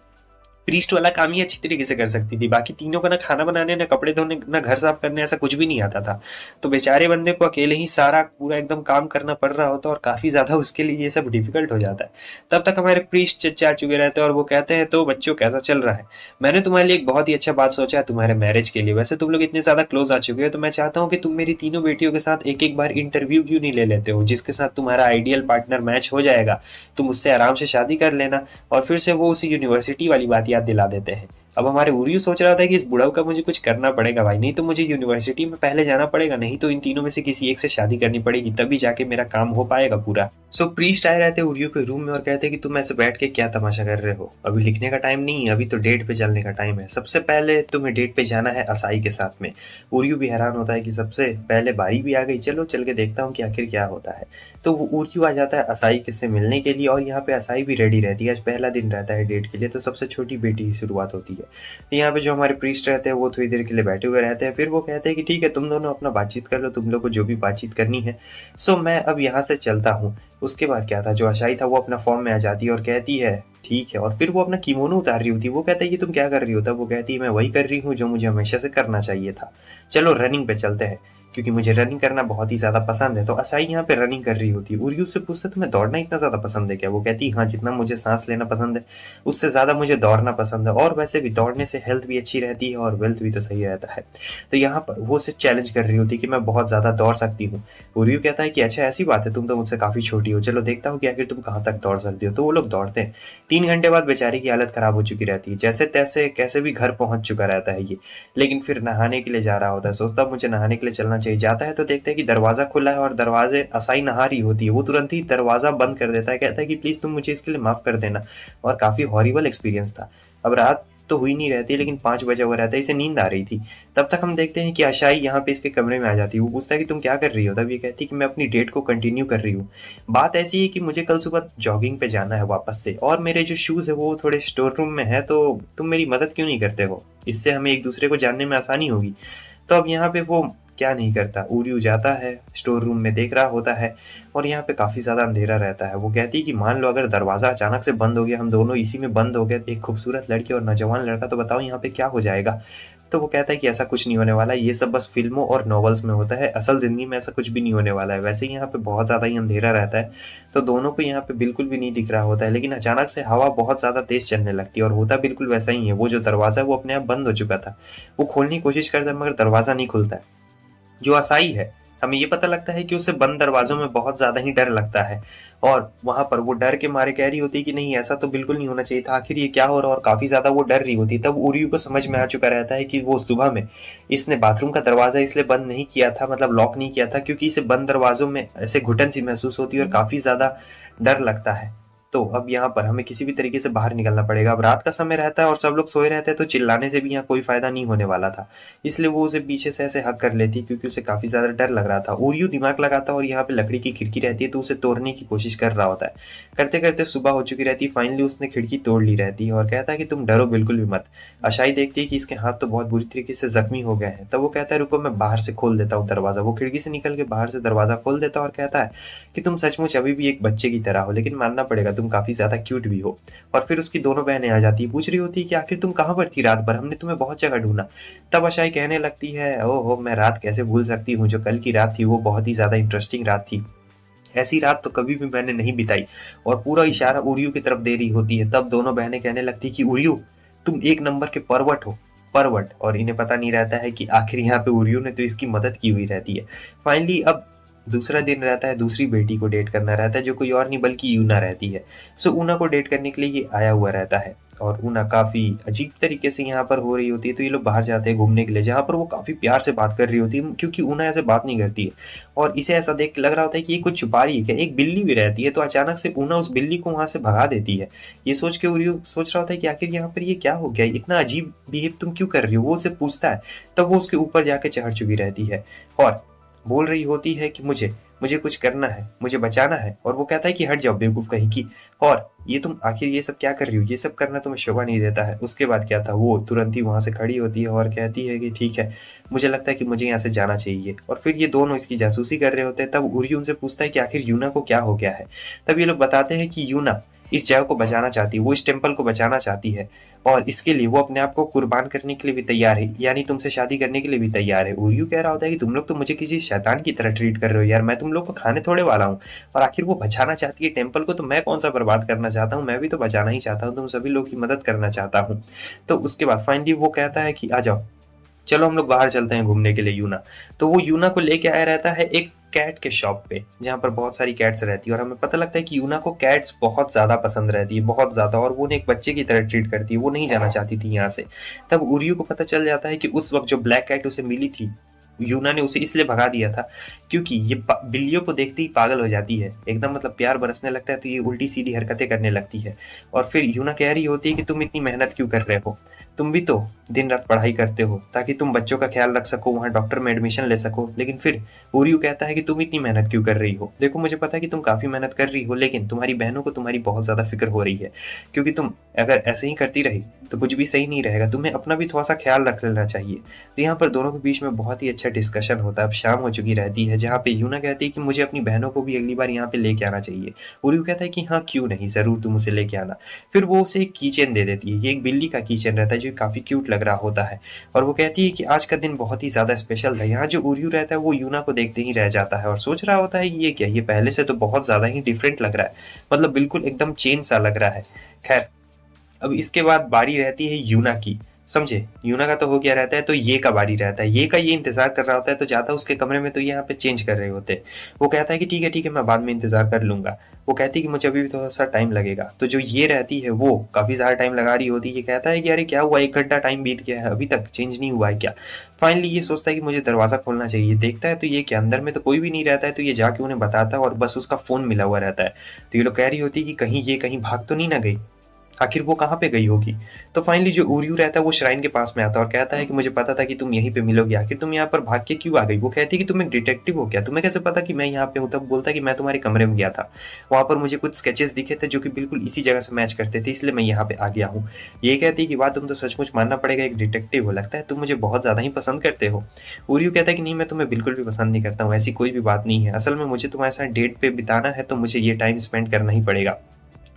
[SPEAKER 1] प्रीस्ट वाला काम ही अच्छी तरीके से कर सकती थी, बाकी तीनों को ना खाना बनाने ना कपड़े धोने ना घर साफ करने ऐसा कुछ भी नहीं आता था। तो बेचारे बंदे को अकेले ही सारा पूरा एकदम काम करना पड़ रहा होता और काफी ज्यादा उसके लिए ये सब डिफिकल्ट हो जाता है। तब तक हमारे प्रीस्ट चचा आ चुके रहते हैं और वो कहते हैं तो बच्चों कैसा चल रहा है, मैंने तुम्हारे लिए एक बहुत ही अच्छा बात सोचा है तुम्हारे मैरिज के लिए। वैसे तुम लोग इतने ज्यादा क्लोज आ चुके हो तो मैं चाहता हूँ कि तुम मेरी तीनों बेटियों के साथ एक एक बार इंटरव्यू क्यों नहीं ले लेते हो, जिसके साथ तुम्हारा आइडियल पार्टनर मैच हो जाएगा तुम उससे आराम से शादी कर लेना। और फिर से वो उसी यूनिवर्सिटी वाली बात याद दिला देते हैं। अब हमारे उर्यू सोच रहा था कि इस बुढ़ाऊ का मुझे कुछ करना पड़ेगा भाई, नहीं तो मुझे यूनिवर्सिटी में पहले जाना पड़ेगा, नहीं तो इन तीनों में से किसी एक से शादी करनी पड़ेगी तभी जाके मेरा काम हो पाएगा पूरा। सो प्रीस्ट आए रहते उर्यू के रूम में और कहते कि तुम ऐसे बैठ के क्या तमाशा कर रहे हो, अभी लिखने का टाइम नहीं है, अभी तो डेट पे चलने का टाइम है, सबसे पहले तुम्हें डेट पे जाना है असाई के साथ में। उर्यू भी हैरान होता है कि सबसे पहले बारी भी आ गई, चलो चल के देखता हूँ कि आखिर क्या होता है। तो वो उर्यू आ जाता है असाई के से मिलने के लिए और यहाँ पे असाई भी रेडी रहती है, आज पहला दिन रहता है डेट के लिए, तो सबसे छोटी बेटी की शुरुआत होती है। तो यहाँ पे जो हमारे प्रीस्ट रहते हैं वो थोड़ी देर के लिए बैठे हुए रहते हैं, फिर वो कहते हैं कि ठीक है तुम दोनों अपना बातचीत कर लो, तुम लोग को जो भी बातचीत करनी है। सो मैं अब यहाँ से चलता हूँ। उसके बाद क्या था, जो अशाई था वो अपना फॉर्म में आ जाती है और कहती है ठीक है, और फिर वो अपना किमोनो उतार रही होती है। वो कहता है कि तुम क्या कर रही हो, तब वो कहती है मैं वही कर रही हूँ जो मुझे हमेशा से करना चाहिए था, चलो रनिंग पे चलते हैं, क्योंकि मुझे रनिंग करना बहुत ही ज्यादा पसंद है। तो असाई यहाँ पे रनिंग कर रही होती है। उर्यू से पूछता तुम्हें दौड़ना इतना ज्यादा पसंद है क्या, वो कहती है हाँ जितना मुझे सांस लेना पसंद है उससे ज्यादा मुझे दौड़ना पसंद है, और वैसे भी दौड़ने से हेल्थ भी अच्छी रहती है और वेल्थ भी तो सही रहता है। तो यहाँ पर वो उसे चैलेंज कर रही होती है कि मैं बहुत ज्यादा दौड़ सकती हूँ। उर्यू कहता है कि अच्छा ऐसी बात है, तुम तो मुझसे काफी छोटी हो, चलो देखता हूँ कि आखिर तुम कहाँ तक दौड़ सकती हो। तो वो लोग दौड़ते हैं। 3 घंटे बाद बेचारी की हालत खराब हो चुकी रहती है, जैसे तैसे कैसे भी घर पहुंच चुका रहता है ये, लेकिन फिर नहाने के लिए जा रहा होता है, सोचता मुझे नहाने के लिए चलना चाहिए। जाता है तो देखते हैं कि दरवाजा खुला है और दरवाजे असाई नहा रही होती है, वो तुरंत ही दरवाजा बंद कर देता है, कहता है कि प्लीज तुम मुझे इसके लिए माफ कर देना। और काफी हॉरिबल एक्सपीरियंस था। अब रात तो हुई नहीं रहती लेकिन 5 बजे हुआ रहता है, इसे नींद आ रही थी। तब तक हम देखते हैं कि आशाई यहाँ पे इसके कमरे में आ जाती है। वो पूछता है कि तुम क्या कर रही हो, तब ये कहती है कि मैं अपनी डेट को कंटिन्यू कर रही हूँ। बात ऐसी है कि मुझे कल सुबह जॉगिंग पे जाना है वापस से, और मेरे जो शूज है वो थोड़े स्टोर रूम में है, तो तुम मेरी मदद क्यों नहीं करते हो, इससे हमें एक दूसरे को जानने में आसानी होगी। तो अब यहाँ पे वो क्या नहीं करता, उर्यू जाता है स्टोर रूम में, देख रहा होता है और यहाँ पे काफी ज्यादा अंधेरा रहता है। वो कहती है कि मान लो अगर दरवाजा अचानक से बंद हो गया, हम दोनों इसी में बंद हो गए, एक खूबसूरत लड़की और नौजवान लड़का, तो बताओ यहाँ पे क्या हो जाएगा। तो वो कहता है कि ऐसा कुछ नहीं होने वाला, ये सब बस फिल्मों और नॉवेल्स में होता है, असल जिंदगी में ऐसा कुछ भी नहीं होने वाला है। वैसे ही यहाँ पे बहुत ज्यादा ही अंधेरा रहता है, तो दोनों को यहाँ पे बिल्कुल भी नहीं दिख रहा होता है। लेकिन अचानक से हवा बहुत ज्यादा तेज चलने लगती है और होता बिल्कुल वैसा ही है। वो जो दरवाजा है वो अपने आप बंद हो चुका था, वो खोलने की कोशिश करता है मगर दरवाजा नहीं खुलता है। जो असाई है, हमें ये पता लगता है कि उसे बंद दरवाजों में बहुत ज्यादा ही डर लगता है, और वहां पर वो डर के मारे कह रही होती है कि नहीं ऐसा तो बिल्कुल नहीं होना चाहिए था, आखिर ये क्या हो रहा है, और काफी ज्यादा वो डर रही होती है। तब उर्यू को समझ में आ चुका रहता है कि वो सुबह में इसने बाथरूम का दरवाजा इसलिए बंद नहीं किया था, मतलब लॉक नहीं किया था, क्योंकि इसे बंद दरवाजों में ऐसे घुटन सी महसूस होती है और काफी ज्यादा डर लगता है। तो अब यहाँ पर हमें किसी भी तरीके से बाहर निकलना पड़ेगा। अब रात का समय रहता है और सब लोग सोए रहते हैं, तो चिल्लाने से भी यहाँ कोई फ़ायदा नहीं होने वाला था। इसलिए वो उसे पीछे से ऐसे हग कर लेती, क्योंकि उसे काफ़ी ज़्यादा डर लग रहा था। ओरियो दिमाग लगाता है और यहाँ पे लकड़ी की खिड़की रहती है, तो उसे तोड़ने की कोशिश कर रहा होता है। करते-करते सुबह हो चुकी रहती है, फाइनली उसने खिड़की तोड़ ली रहती है और कहता है कि तुम डरो बिल्कुल भी मत। आशाई देखती है कि इसके हाथ तो बहुत बुरी तरीके से ज़ख्मी हो गए हैं। तब वो कहता है रुको, मैं बाहर से खोल देता हूँ दरवाज़ा। वो खिड़की से निकल के बाहर से दरवाज़ा खोल देता है और कहता है कि तुम सचमुच अभी भी एक बच्चे की तरह हो, लेकिन मानना पड़ेगा तुम काफ़ी ज़्यादा क्यूट भी हो। और फिर उसकी दोनों बहनें आ जाती है, पूछ रही होती है कि आखिर तुम कहाँ पर थी रात भर, हमने तुम्हें बहुत जगह ढूँढा। तब आशाई कहने लगती है, ओहो! मैं रात कैसे भूल सकती हूँ, जो कल की रात थी वो बहुत ही ज़्यादा इंटरेस्टिंग रात थी। ऐसी रात तो कभी भी मैंने नहीं बिताई। और पूरा इशारा उरियू की तरफ दे रही होती है। तब दोनों बहनें कहने लगती कि उरियू, तुम एक नंबर के परवट हो, परवट। और इन्हें पता नहीं रहता है कि आखिर यहाँ पे उरियू ने तो इसकी मदद की हुई रहती है। फाइनली अब दूसरा दिन रहता है, दूसरी बेटी को डेट करना रहता है, जो कोई और नहीं बल्कि यूना रहती है। सो ऊना को डेट करने के लिए ये आया हुआ रहता है और ऊना काफ़ी अजीब तरीके से यहाँ पर हो रही होती है, तो ये लोग बाहर जाते हैं घूमने के लिए, जहाँ पर वो काफ़ी प्यार से बात कर रही होती है, क्योंकि ऊना ऐसे बात नहीं करती है। और इसे ऐसा देख के लग रहा होता है कि ये कुछ छुपा रही है क्या। एक बिल्ली भी रहती है, तो अचानक से ऊना उस बिल्ली को वहाँ से भगा देती है। ये सोच के उरियो सोच रहा होता है कि आखिर यहाँ पर ये क्या हो गया, इतना अजीब बिहेव तुम क्यों कर रही हो। वो उसे पूछता है, तब वो उसके ऊपर जाके चढ़ चुकी रहती है और बोल रही होती है कि मुझे मुझे कुछ करना है, मुझे बचाना है। और वो कहता है कि हट जाओ बेवकूफ़ कहीं की, और ये तुम आखिर ये सब क्या कर रही हो, ये सब करना तुम्हें शोभा नहीं देता है। उसके बाद क्या था, वो तुरंत ही वहाँ से खड़ी होती है और कहती है कि ठीक है, मुझे लगता है कि मुझे यहाँ से जाना चाहिए। और फिर ये दोनों इसकी जासूसी कर रहे होते हैं। तब उरी उनसे पूछता है कि आखिर यूना को क्या हो गया है। तब ये लोग बताते हैं कि यूना इस जगह को बचाना चाहती है, वो इस टेम्पल को बचाना चाहती है और इसके लिए वो अपने आप को कुर्बान करने के लिए भी तैयार है, यानी तुमसे शादी करने के लिए भी तैयार है। उरियू कह रहा होता है कि तुम लोग तो मुझे किसी शैतान की तरह ट्रीट कर रहे हो यार, मैं तुम लोग को खाने थोड़े वाला हूँ। और आखिर वो बचाना चाहती है टेम्पल को, तो मैं कौन सा बर्बाद करना चाहता हूँ, मैं भी तो बचाना ही चाहता हूँ, तुम सभी लोग की मदद करना चाहता हूँ। तो उसके बाद फाइनली वो कहता है कि आ जाओ, चलो हम लोग बाहर चलते हैं घूमने के लिए यूना। तो वो यूना को लेके आया रहता है एक कैट के शॉप पे, जहाँ पर बहुत सारी कैट्स रहती है और हमें पता लगता है कि यूना को कैट्स बहुत ज़्यादा पसंद रहती है, बहुत ज़्यादा, और वो उन्हें एक बच्चे की तरह ट्रीट करती है। वो नहीं जाना चाहती थी यहाँ से। तब उरियू को पता चल जाता है कि उस वक्त जो ब्लैक कैट उसे मिली थी, यूना ने उसे इसलिए भगा दिया था क्योंकि ये बिल्लियों को देखते ही पागल हो जाती है, एकदम मतलब प्यार बरसने लगता है, तो ये उल्टी सीधी हरकतें करने लगती है। और फिर यूना कह रही होती है कि तुम इतनी मेहनत क्यों कर रहे हो, तुम भी तो दिन रात पढ़ाई करते हो ताकि तुम बच्चों का ख्याल रख सको, वहाँ डॉक्टर में एडमिशन ले सको। लेकिन फिर उरियू कहता है कि तुम इतनी मेहनत क्यों कर रही हो, देखो मुझे पता है कि तुम काफ़ी मेहनत कर रही हो, लेकिन तुम्हारी बहनों को तुम्हारी बहुत ज़्यादा फिक्र हो रही है, क्योंकि तुम अगर ऐसे ही करती रही तो कुछ भी सही नहीं रहेगा, तुम्हें अपना भी थोड़ा सा ख्याल रख लेना चाहिए। तो यहाँ पर दोनों के बीच में बहुत ही अच्छा डिस्कशन होता है। अब शाम हो चुकी रहती है, जहाँ पे यूना कहती है कि मुझे अपनी बहनों को भी अगली बार यहाँ पे लेके आना चाहिए। उरियू कहता है कि हाँ क्यों नहीं, ज़रूर तुम उसे लेके आना। फिर वो उसे एक कीचेन दे देती है, ये एक बिल्ली का कीचेन रहता है जो काफ़ी क्यूट लग रहा होता है। और वो कहती है कि आज का दिन बहुत ही ज़्यादा स्पेशल था। यहाँ जो उरियू रहता है वो यूना को देखते ही रह जाता है और सोच रहा होता है ये क्या, ये पहले से तो बहुत ज़्यादा ही डिफरेंट लग रहा है, मतलब बिल्कुल एकदम चेंज सा लग रहा है। खैर अब इसके बाद बारी रहती है यूना की, समझे। यूना का तो हो गया रहता है, तो ये का बारी रहता है। ये का ये इंतजार कर रहा होता है, तो जाता है उसके कमरे में, तो ये यहाँ पे चेंज कर रहे होते हैं। वो कहता है कि ठीक है मैं बाद में इंतजार कर लूंगा। वो कहती है कि मुझे अभी भी थोड़ा सा टाइम लगेगा। तो जो ये रहती है वो काफी ज्यादा टाइम लगा रही होती है। ये कहता है कि अरे क्या हुआ, 1 घंटा टाइम बीत गया है, अभी तक चेंज नहीं हुआ है क्या। फाइनली ये सोचता है कि मुझे दरवाजा खोलना चाहिए, देखता है तो ये कि अंदर में तो कोई भी नहीं रहता है। तो ये जाके उन्हें बताता है और बस उसका फोन मिला हुआ रहता है। तो ये लोग कह रही होती है कि कहीं ये कहीं भाग तो नहीं ना गई, आखिर वो कहाँ पे गई होगी। तो फाइनली जो उरियू रहता है वो श्राइन के पास में आता है और कहता है कि मुझे पता था कि तुम यहीं पे मिलोगे, आखिर तुम यहाँ पर भाग के क्यों आ गई। वो कहती है कि तुम एक डिटेक्टिव हो क्या, तुम्हें कैसे पता कि मैं यहाँ पे हूँ। तब बोलता है कि मैं तुम्हारे कमरे में गया था, वहाँ पर मुझे कुछ स्केचेस दिखे थे जो कि बिल्कुल इसी जगह से मैच करते थे, इसलिए मैं यहाँ पे आ गया हूँ। ये कहती है कि वाह तुम तो सचमुच मानना पड़ेगा एक डिटेक्टिव हो, लगता है तुम मुझे बहुत ज़्यादा ही पसंद करते हो। उरियू कहता है कि नहीं मैं तुम्हें बिल्कुल भी पसंद नहीं करता हूँ, ऐसी कोई भी बात नहीं है, असल में मुझे तुम्हारे साथ डेट पे बिताना है, तो मुझे ये टाइम स्पेंड करना ही पड़ेगा।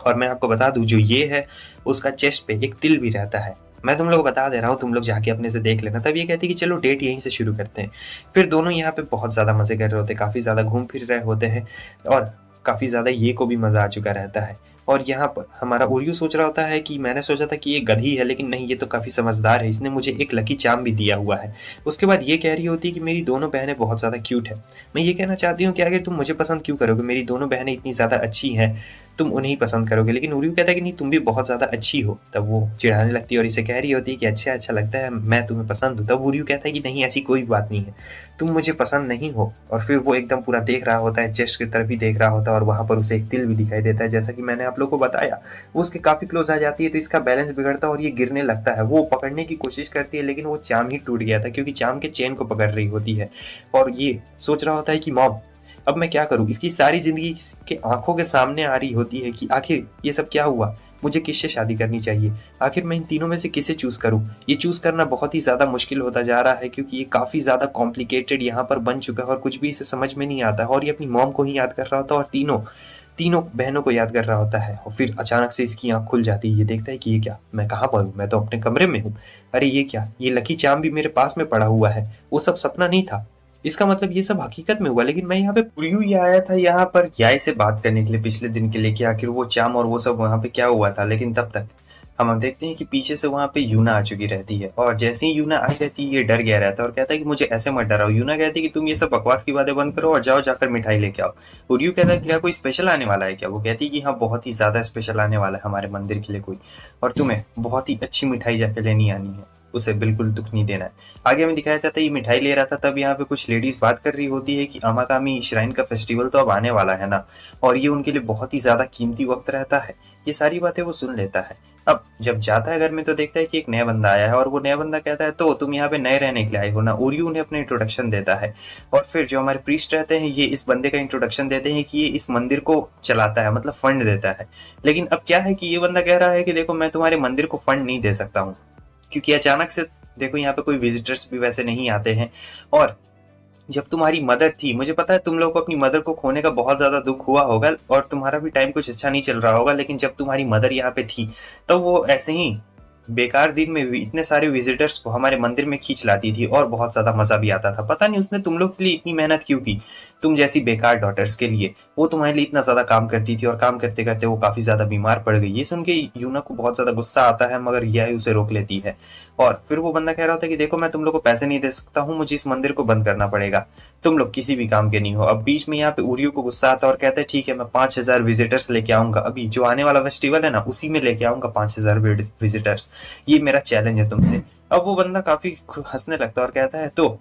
[SPEAKER 1] और मैं आपको बता दूं जो ये है उसका चेस्ट पे एक तिल भी रहता है, मैं तुम लोग को बता दे रहा हूँ, तुम लोग जाके अपने से देख लेना। तब ये कहती है कि चलो डेट यहीं से शुरू करते हैं। फिर दोनों यहाँ पे बहुत ज़्यादा मज़े कर रहे होते हैं, काफ़ी ज़्यादा घूम फिर रहे होते हैं और काफ़ी ज़्यादा ये को भी मज़ा आ चुका रहता है। और यहाँ पर हमारा उरियू सोच रहा होता है कि मैंने सोचा था कि ये गधी है, लेकिन नहीं, ये तो काफ़ी समझदार है, इसने मुझे एक लकी चार्म भी दिया हुआ है। उसके बाद ये कह रही होती है कि मेरी दोनों बहनें बहुत ज़्यादा क्यूट है। मैं ये कहना चाहती हूँ कि अगर तुम मुझे पसंद क्यों करोगे, मेरी दोनों बहनें इतनी ज़्यादा अच्छी हैं, तुम उन्हें ही पसंद करोगे। लेकिन उर्यू कहता है कि नहीं, तुम भी बहुत ज़्यादा अच्छी हो। तब वो चिढ़ाने लगती है और इसे कह रही होती है कि अच्छा अच्छा लगता है, मैं तुम्हें पसंद हूँ। तब उर्यू कहता है कि नहीं, ऐसी कोई बात नहीं है, तुम मुझे पसंद नहीं हो। और फिर वो एकदम पूरा देख रहा होता है, चेस्ट की तरफ ही देख रहा होता है, और वहाँ पर उसे एक तिल भी दिखाई देता है, जैसा कि मैंने आप लोग को बताया। वो उसके काफ़ी क्लोज आ जाती है तो इसका बैलेंस बिगड़ता है और ये गिरने लगता है। वो पकड़ने की कोशिश करती है लेकिन वो चाम ही टूट गया था, क्योंकि चाम के चेन को पकड़ रही होती है। और ये सोच रहा होता है कि मॉम, अब मैं क्या करूं। इसकी सारी जिंदगी के आंखों के सामने आ रही होती है कि आखिर ये सब क्या हुआ, मुझे किससे शादी करनी चाहिए, आखिर मैं इन तीनों में से किसे चूज करूं। ये चूज करना बहुत ही ज्यादा मुश्किल होता जा रहा है, क्योंकि ये काफी ज्यादा कॉम्प्लिकेटेड यहाँ पर बन चुका है और कुछ भी इसे समझ में नहीं आता है। और ये अपनी मॉम को ही याद कर रहा होता है और तीनों तीनों बहनों को याद कर रहा होता है। और फिर अचानक से इसकी आंख खुल जाती है। ये देखता है कि ये क्या, मैं कहाँ पर हूँ, मैं तो अपने कमरे में हूँ। अरे ये क्या, ये लकी चार्म भी मेरे पास में पड़ा हुआ है, वो सब सपना नहीं था। इसका मतलब ये सब हकीकत में हुआ। लेकिन मैं यहाँ पे उर्यू ही आया था यहाँ पर याई से बात करने के लिए पिछले दिन के लिए कि आखिर वो चाम और वो सब वहाँ पे क्या हुआ था। लेकिन तब तक हम देखते हैं कि पीछे से वहाँ पे यूना आ चुकी रहती है। और जैसे ही यूना आई रहती है ये डर गया रहता है और कहता है कि मुझे ऐसे मत डराओ। यूना कहती है कि तुम ये सब बकवास की बातें बंद करो और जाओ जाकर मिठाई लेके आओ। उर्यू कहता है कि क्या कोई स्पेशल आने वाला है क्या। वो कहती है कि हाँ, बहुत ही ज्यादा स्पेशल आने वाला है हमारे मंदिर के लिए कोई, और तुम्हें बहुत ही अच्छी मिठाई जाकर लेनी आनी है, उसे बिल्कुल दुख नहीं देना है। आगे हमें दिखाया जाता है ये मिठाई ले रहा था, तब यहाँ पे कुछ लेडीज बात कर रही होती है कि अमाकामी श्राइन का फेस्टिवल तो अब आने वाला है ना, और ये उनके लिए बहुत ही ज्यादा कीमती वक्त रहता है। ये सारी बातें वो सुन लेता है। अब जब जाता है घर में तो देखता है कि एक नया बंदा आया है और वो नया बंदा कहता है तो तुम यहाँ पे नए रहने के लिए आए हो ना। उर्यू उन्हें अपना इंट्रोडक्शन देता है और फिर जो हमारे प्रीस्ट रहते हैं ये इस बंदे का इंट्रोडक्शन देते हैं कि ये इस मंदिर को चलाता है, मतलब फंड देता है। लेकिन अब क्या है कि ये बंदा कह रहा है कि देखो, मैं तुम्हारे मंदिर को फंड नहीं दे सकता हूँ, क्योंकि अचानक से देखो यहाँ पे कोई विजिटर्स भी वैसे नहीं आते हैं। और जब तुम्हारी मदर थी, मुझे पता है तुम लोगों को अपनी मदर को खोने का बहुत ज्यादा दुख हुआ होगा और तुम्हारा भी टाइम कुछ अच्छा नहीं चल रहा होगा, लेकिन जब तुम्हारी मदर यहाँ पे थी तो वो ऐसे ही बेकार दिन में भी इतने सारे विजिटर्स को हमारे मंदिर में खींच लाती थी और बहुत ज्यादा मजा भी आता था। पता नहीं उसने तुम लोग के लिए इतनी मेहनत क्यों की, तुम जैसी बेकार डॉटर्स के लिए। वो तुम्हारे लिए इतना ज्यादा काम करती थी और काम करते करते वो काफी ज्यादा बीमार पड़ गई। ये सुन के यूना को बहुत ज्यादा गुस्सा आता है, मगर यह उसे रोक लेती है। और फिर वो बंदा कह रहा होता है कि देखो, मैं तुम लोग को पैसे नहीं दे सकता हूँ, मुझे इस मंदिर को बंद करना पड़ेगा, तुम लोग किसी भी काम के नहीं हो। अब बीच में यहाँ पे उर्यू को गुस्सा आता है और कहता है ठीक है, मैं 5,000 विजिटर्स लेके आऊंगा, अभी जो आने वाला फेस्टिवल है ना उसी में लेके आऊंगा 5,000 विजिटर्स, ये मेरा चैलेंज है तुमसे। अब वो बंदा काफी हंसने लगता है और कहता है तो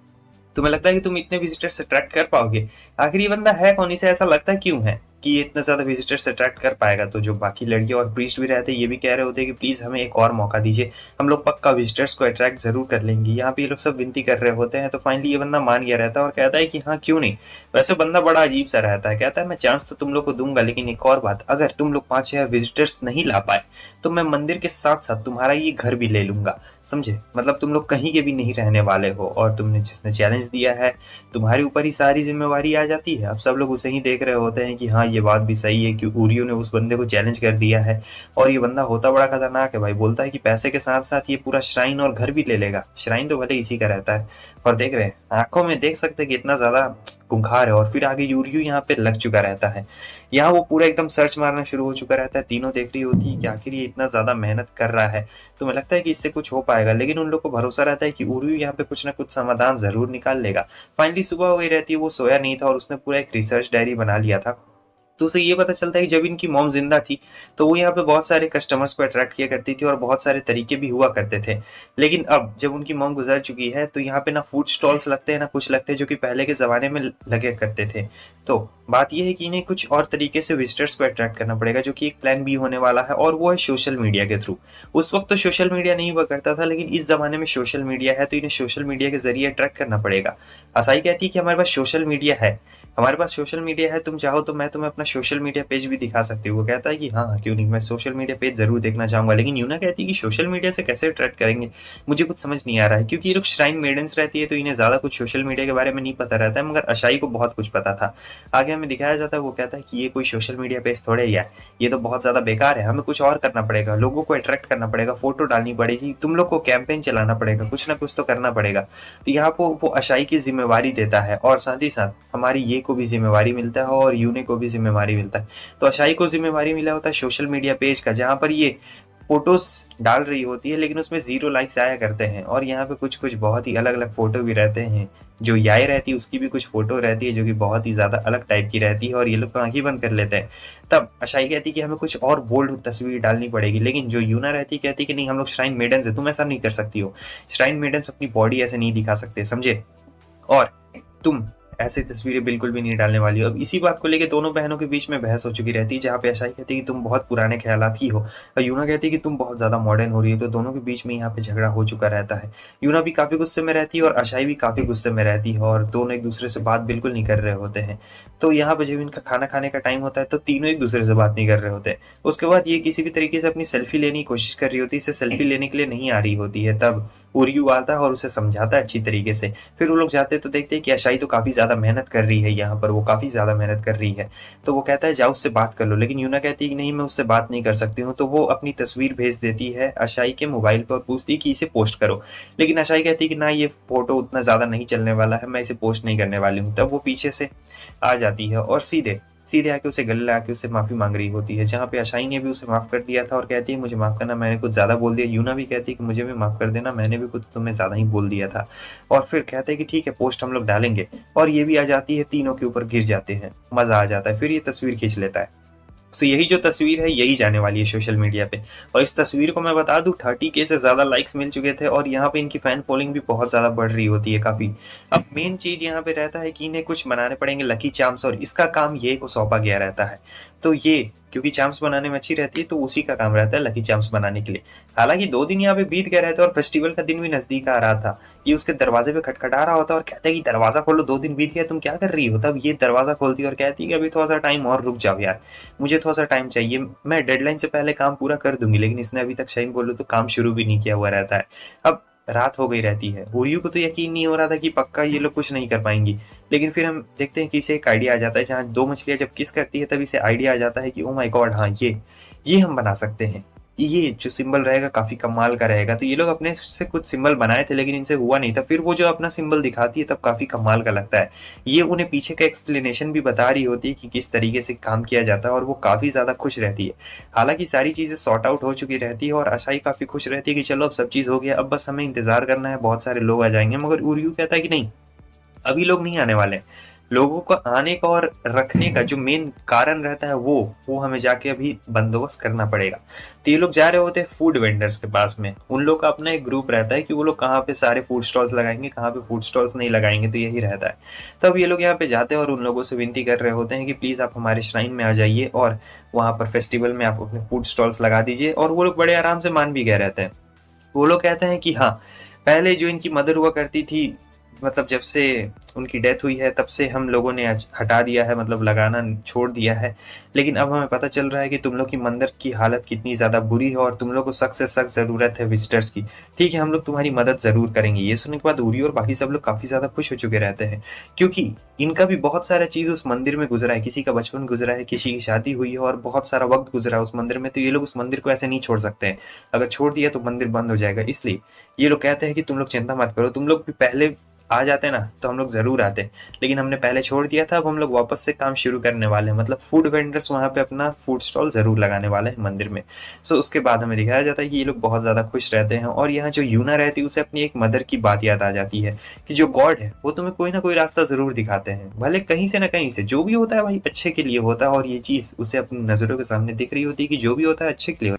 [SPEAKER 1] तुम्हें लगता है कि तुम इतने विजिटर्स अट्रैक्ट कर पाओगे। आखिर ये बंदा है कौन, इसे ऐसा लगता क्यों है कि ये इतना ज्यादा विजिटर्स अट्रैक्ट कर पाएगा। तो जो बाकी लड़कियां और प्रीस्ट भी रहते हैं ये भी कह रहे होते हैं कि प्लीज हमें एक और मौका दीजिए, हम लोग पक्का विजिटर्स को अट्रैक्ट जरूर कर लेंगे। यहाँ पे ये लोग सब विनती कर रहे होते हैं। तो फाइनली ये बंदा मान गया रहता है और कहता है कि हाँ क्यों नहीं। वैसे बंदा बड़ा अजीब सा रहता है, कहता है मैं चांस तो तुम लोग को दूंगा, लेकिन एक और बात, अगर तुम लोग 5,000 विजिटर्स नहीं ला पाए तो मैं मंदिर के साथ साथ तुम्हारा ये घर भी ले लूंगा, समझे। मतलब तुम लोग कहीं के भी नहीं रहने वाले हो, और तुमने जिसने चैलेंज दिया है तुम्हारे ऊपर ही सारी जिम्मेवारी आ जाती है। अब सब लोग उसे ही देख रहे होते हैं कि हाँ ये बात भी सही है कि उरियो ने उस बंदे को चैलेंज कर दिया है। और ये बंदा होता बड़ा खतरनाक है भाई, बोलता है कि पैसे के साथ साथ ये पूरा श्राइन और घर भी ले लेगा। श्राइन तो भले इसी का रहता है, और देख रहे हैं आंखों में देख सकते हैं कि इतना ज्यादा खूंखार है। और फिर आगे यूरियो यहाँ पे लग चुका रहता है, यहाँ वो पूरा एकदम सर्च मारना शुरू हो चुका रहता है। तीनों देख रही होती है कि आखिर ये इतना ज्यादा मेहनत कर रहा है, तो मुझे लगता है कि इससे कुछ हो पाएगा। लेकिन उन लोग को भरोसा रहता है कि उरियो यहाँ पे कुछ ना कुछ समाधान जरूर निकाल लेगा। फाइनली सुबह हो गई रहती है, वो सोया नहीं था और उसने पूरा एक रिसर्च डायरी बना लिया था। तो उसे ये पता चलता है कि जब इनकी मॉम जिंदा थी तो वो यहाँ पे बहुत सारे कस्टमर्स को अट्रैक्ट किया करती थी और बहुत सारे तरीके भी हुआ करते थे। लेकिन अब जब उनकी मॉम गुजर चुकी है तो यहाँ पे ना फूड स्टॉल्स लगते हैं ना कुछ लगते हैं, जो कि पहले के जमाने में लगे करते थे। तो बात यह है कि इन्हें कुछ और तरीके से विजिटर्स को अट्रैक्ट करना पड़ेगा, जो कि एक प्लान बी होने वाला है, और वो है सोशल मीडिया के थ्रू। उस वक्त तो सोशल मीडिया नहीं हुआ करता था, लेकिन इस जमाने में सोशल मीडिया है, तो इन्हें सोशल मीडिया के जरिए अट्रैक्ट करना पड़ेगा। असाई कहती है कि हमारे पास सोशल मीडिया है, हमारे पास सोशल मीडिया है, तुम चाहो तो मैं तुम्हें अपना सोशल मीडिया पेज भी दिखा सकती हूँ। वो कहता है कि हाँ क्यों नहीं, मैं सोशल मीडिया पेज जरूर देखना चाहूंगा। लेकिन यूना कहती है कि सोशल मीडिया से कैसे अट्रैक्ट करेंगे, मुझे कुछ समझ नहीं आ रहा है, क्योंकि ये लोग श्राइन मेडन्स रहती है तो इन्हें ज्यादा कुछ सोशल मीडिया के बारे में नहीं पता रहता है, मगर अशाई को बहुत कुछ पता था। आगे हमें दिखाया जाता है, वो कहता है कि ये कोई सोशल मीडिया पेज थोड़े ही है, ये तो बहुत ज्यादा बेकार है, हमें कुछ और करना पड़ेगा, लोगों को अट्रैक्ट करना पड़ेगा, फोटो डालनी पड़ेगी, तुम लोग को कैंपेन चलाना पड़ेगा, कुछ ना कुछ तो करना पड़ेगा। तो यहाँ पर वो अशाई की जिम्मेवारी देता है और साथ ही साथ हमारी ये को भी जिम्मेवारी मिलता है और यूने को भी जिम्मेवारी मिलता है। तो अशाई को जिम्मेवारी मिला होता है सोशल मीडिया पेज का, जहां पर ये फ़ोटोज़ डाल रही होती है, लेकिन उसमें 0 लाइक्स आया करते हैं और यहाँ पे कुछ-कुछ बहुत ही अलग-अलग फ़ोटो भी रहते हैं। जो याई रहती है उसकी भी कुछ फ़ोटो रहती है जो कि बहुत ही ज़्यादा अलग टाइप की रहती है और ये लोग तो आँख ही बंद कर लेते हैं। तब अशाई कहती है कि हमें कुछ और बोल्ड तस्वीर डालनी पड़ेगी, लेकिन जो यूना रहती है कहती है कि नहीं, हम लोग श्राइन मेडन्स हैं, तुम ऐसा नहीं कर सकती हो। श्राइन मेडन्स अपनी बॉडी ऐसे नहीं दिखा सकते, समझे? और तुम ऐसी तस्वीरें बिल्कुल भी नहीं डालने वाली हो। अब इसी बात को लेके दोनों बहनों के बीच में बहस हो चुकी रहती है, जहाँ पे अशाई कहती है कि तुम बहुत पुराने ख़्यालात की हो और यूना कहती है कि तुम बहुत ज़्यादा मॉडर्न हो रही हो, तो दोनों के बीच में यहाँ पे झगड़ा हो चुका रहता है। यूना भी काफ़ी गुस्से में रहती है और अशाई भी काफ़ी गुस्से में रहती है और दोनों एक-दूसरे से बात बिल्कुल नहीं कर रहे होते हैं। तो यहाँ पे जब इनका खाना खाने का टाइम होता है, तो तीनों एक-दूसरे से बात नहीं कर रहे होते। उसके बाद ये किसी भी तरीके से अपनी सेल्फ़ी लेने की कोशिश कर रही होती है, इसे सेल्फ़ी लेने के लिए नहीं आ रही होती है, तब उर्यू आता है और उसे समझाता है अच्छी तरीके से। फिर वो लोग जाते हैं तो देखते हैं कि अशाई तो काफ़ी ज़्यादा मेहनत कर रही है यहाँ पर, वो काफ़ी ज़्यादा मेहनत कर रही है। तो वो कहता है जाओ उससे बात कर लो, लेकिन यूना कहती है कि नहीं, मैं उससे बात नहीं कर सकती हूँ। तो वो अपनी तस्वीर भेज देती है अशाई के मोबाइल पर और पूछती है कि इसे पोस्ट करो। लेकिन अशाई कहती है कि ना, ये फ़ोटो उतना ज़्यादा नहीं चलने वाला है, मैं इसे पोस्ट नहीं करने वाली हूँ। तब वो पीछे से आ जाती है और सीधे सीधे आके उसे गले लगा के उससे माफ़ी माँग रही होती है, जहाँ पे अशाई ने भी उसे माफ़ कर दिया था और कहती है मुझे माफ़ करना, मैंने कुछ ज़्यादा बोल दिया। यूना भी कहती है कि मुझे भी माफ़ कर देना, मैंने भी कुछ तुम्हें ज़्यादा ही बोल दिया था। और फिर कहते हैं कि ठीक है, पोस्ट हम लोग डालेंगे और ये भी आ जाती है, तीनों के ऊपर गिर जाते हैं, मज़ा आ जाता है। फिर ये तस्वीर खींच लेता है। सो यही जो तस्वीर है यही जाने वाली है सोशल मीडिया पे और इस तस्वीर को मैं बता दूं 30K से ज़्यादा लाइक्स मिल चुके थे और यहाँ पे इनकी फैन फॉलोइंग भी बहुत ज़्यादा बढ़ रही होती है काफ़ी। अब मेन चीज़ यहाँ पे रहता है कि इन्हें कुछ बनाने पड़ेंगे लकी चार्म्स और इसका काम ये को सौंपा गया रहता है। तो ये क्योंकि चार्म्स बनाने में अच्छी रहती है तो उसी का काम रहता है लकी चार्म्स बनाने के लिए। हालांकि 2 दिन यहाँ पे बीत गए रहते और फेस्टिवल का दिन भी नजदीक आ रहा था। ये उसके दरवाजे पे खटखटा रहा होता और कहता है कि दरवाजा खोलो, 2 दिन बीत गए, तुम क्या कर रही हो? तब ये दरवाजा खोलती है और कहती है कि अभी थोड़ा सा टाइम और रुक जाओ यार, मुझे थोड़ा सा टाइम चाहिए, मैं डेडलाइन से पहले काम पूरा कर दूंगी। लेकिन इसने अभी तक शाइन बोलो तो काम शुरू भी नहीं किया हुआ रहता है। अब रात हो गई रहती है, हुरियू को तो यकीन नहीं हो रहा था कि पक्का ये लोग कुछ नहीं कर पाएंगी। लेकिन फिर हम देखते हैं कि इसे एक आइडिया आ जाता है, जहाँ 2 मछलियां जब किस करती है तब इसे आइडिया आ जाता है कि ओ माय गॉड, हाँ ये हम बना सकते हैं, ये जो सिंबल रहेगा काफी कमाल का रहेगा। तो ये लोग अपने से कुछ सिंबल बनाए थे लेकिन इनसे हुआ नहीं था। फिर वो जो अपना सिंबल दिखाती है तब काफी कमाल का लगता है। ये उन्हें पीछे का एक्सप्लेनेशन भी बता रही होती है कि किस तरीके से काम किया जाता है और वो काफी ज्यादा खुश रहती है। हालांकि सारी चीजें सॉर्ट आउट हो चुकी रहती है और अशाई काफी खुश रहती है कि चलो अब सब चीज हो गया, अब बस हमें इंतजार करना है, बहुत सारे लोग आ जाएंगे। मगर उर्यू कहता है कि नहीं, अभी लोग नहीं आने वाले। लोगों को आने का और रखने का जो मेन कारण रहता है वो हमें जाके अभी बंदोबस्त करना पड़ेगा। तो ये लोग जा रहे होते हैं फूड वेंडर्स के पास में। उन लोग का अपना एक ग्रुप रहता है कि वो लोग कहाँ पे सारे फूड स्टॉल्स लगाएंगे, कहाँ पे फूड स्टॉल्स नहीं लगाएंगे, तो यही रहता है। तब ये लोग यहाँ पे जाते हैं और उन लोगों से विनती कर रहे होते हैं कि प्लीज़ आप हमारे श्राइन में आ जाइए और वहाँ पर फेस्टिवल में आप अपने फूड स्टॉल्स लगा दीजिए। और वो लोग बड़े आराम से मान भी गए रहते हैं। वो लोग कहते हैं कि हाँ, पहले जो इनकी मदर हुआ करती थी, मतलब जब से उनकी डेथ हुई है तब से हम लोगों ने हटा दिया है, मतलब लगाना छोड़ दिया है। लेकिन अब हमें पता चल रहा है कि तुम लोग की मंदिर की हालत कितनी ज़्यादा बुरी है और तुम लोग को सख्त से सख्त ज़रूरत है विजिटर्स की। ठीक है, हम लोग तुम्हारी मदद ज़रूर करेंगे। ये सुनने के बाद उरी और बाकी सब लोग काफ़ी ज़्यादा खुश हो चुके रहते हैं, क्योंकि इनका भी बहुत सारा चीज़ उस मंदिर में गुजरा है। किसी का बचपन गुजरा है, किसी की शादी हुई है और बहुत सारा वक्त गुजरा है उस मंदिर में। तो ये लोग उस मंदिर को ऐसे नहीं छोड़ सकते हैं। अगर छोड़ दिया तो मंदिर बंद हो जाएगा। इसलिए ये लोग कहते हैं कि तुम लोग चिंता मत करो, तुम लोग भी पहले आ जाते ना तो हम लोग जरूर आते, लेकिन हमने पहले छोड़ दिया था, अब हम लोग वापस से काम शुरू करने वाले हैं। मतलब फूड वेंडर्स वहाँ पे अपना फूड स्टॉल जरूर लगाने वाले हैं मंदिर में। सो उसके बाद हमें दिखाया जाता है कि ये लोग बहुत ज्यादा खुश रहते हैं और यहाँ जो यूना रहती है उसे अपनी एक मदर की बात याद आ जाती है कि जो गॉड है वो तुम्हें कोई ना कोई रास्ता जरूर दिखाते हैं, भले कहीं से ना कहीं से। जो भी होता है भाई अच्छे के लिए होता है और ये चीज उसे अपनी नजरों के सामने दिख रही होती है कि जो भी होता है अच्छे के लिए होता है।